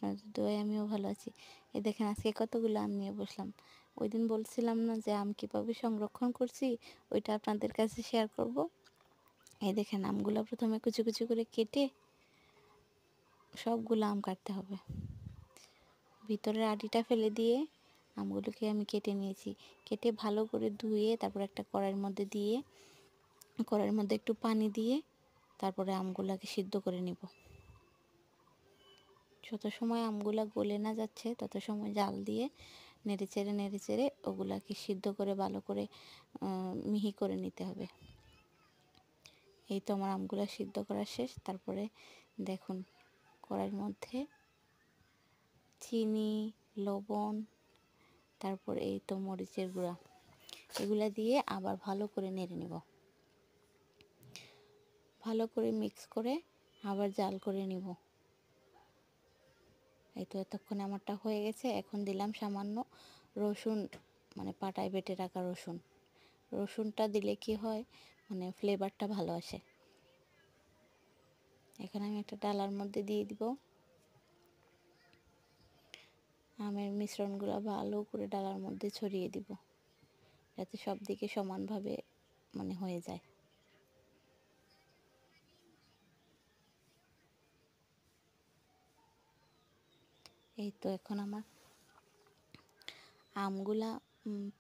আপনাদের দোয়ায় আমিও ভালো আছি। এই দেখেন আজকে কতগুলো আম নিয়ে বসলাম। ওইদিন বলছিলাম না যে আম কীভাবে সংরক্ষণ করছি, ওইটা আপনাদের কাছে শেয়ার করব। এই দেখেন আমগুলো প্রথমে কুচি কুচি করে কেটে সবগুলো আম কাটতে হবে। ভিতরের আটিটা ফেলে দিয়ে আমগুলোকে আমি কেটে নিয়েছি। কেটে ভালো করে ধুয়ে তারপর একটা কড়াইয়ের মধ্যে দিয়ে, কড়াইয়ের মধ্যে একটু পানি দিয়ে তারপরে আমগুলোকে সিদ্ধ করে নিব। যত সময় আমগুলা গলে না যাচ্ছে তত সময় জাল দিয়ে নেড়ে চেড়ে ওগুলাকে সিদ্ধ করে ভালো করে মিহি করে নিতে হবে। এই তো আমার আমগুলা সিদ্ধ করা শেষ। তারপরে দেখুন কড়াইয়ের মধ্যে চিনি, লবণ, তারপর এই তো মরিচের গুঁড়া, এগুলা দিয়ে আবার ভালো করে নেড়ে নেব। ভালো করে মিক্স করে আবার জাল করে নিব। এই তো এতক্ষণে আমারটা হয়ে গেছে। এখন দিলাম সামান্য রসুন, মানে পাটায় বেটে রাখা রসুন। রসুনটা দিলে কি হয়, মানে ফ্লেভারটা ভালো আসে। এখন আমি একটা ডালার মধ্যে দিয়ে দিব। আমের মিশ্রণগুলো ভালো করে ডালার মধ্যে ছড়িয়ে দিব, যাতে সব দিকে সমানভাবে মানে হয়ে যায়। এই তো এখন আমার আমগুলা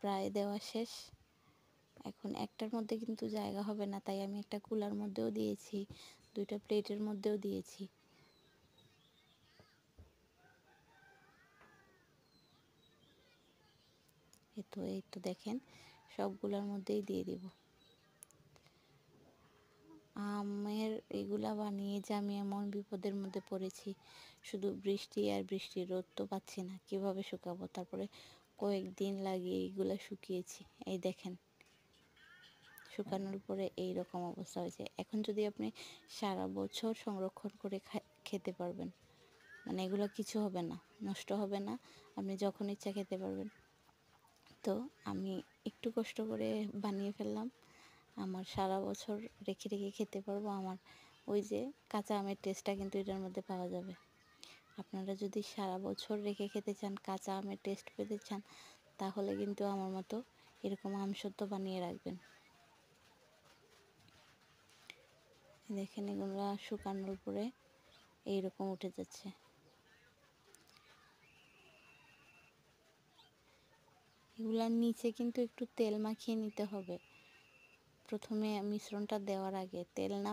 প্রায় দেওয়া শেষ। এখন একটার মধ্যে কিন্তু জায়গা হবে না, তাই আমি একটা কুলার মধ্যেও দিয়েছি, দুইটা প্লেটের মধ্যেও দিয়েছি। এই তো দেখেন সবগুলোর মধ্যেই দিয়ে দিব। আমের এগুলা বানিয়ে যে আমি এমন বিপদের মধ্যে পড়েছি, শুধু বৃষ্টি আর বৃষ্টি, রোদ তো পাচ্ছি না, কিভাবে শুকাবো। তারপরে কয়েকদিন লাগিয়ে এইগুলা শুকিয়েছি। এই দেখেন শুকানোর পরে এই রকম অবস্থা হয়েছে। এখন যদি আপনি সারা বছর সংরক্ষণ করে খেতে পারবেন, মানে এগুলো কিছু হবে না, নষ্ট হবে না, আপনি যখন ইচ্ছা খেতে পারবেন। তো আমি একটু কষ্ট করে বানিয়ে ফেললাম, আমার সারা বছর রেখে রেখে খেতে পারবো। আমার ওই যে কাঁচা আমের টেস্টটা কিন্তু এটার মধ্যে পাওয়া যাবে। আপনারা যদি সারা বছর রেখে খেতে চান, কাঁচা আমের টেস্ট পেতে চান, তাহলে কিন্তু আমার মতো এরকম আমসত্ব বানিয়ে রাখবেন। দেখেন এগুলো শুকানোর পরে এইরকম উঠে যাচ্ছে। এগুলার নিচে কিন্তু একটু তেল মাখিয়ে নিতে হবে। প্রথমে মিশ্রণটা দেওয়ার আগে তেল না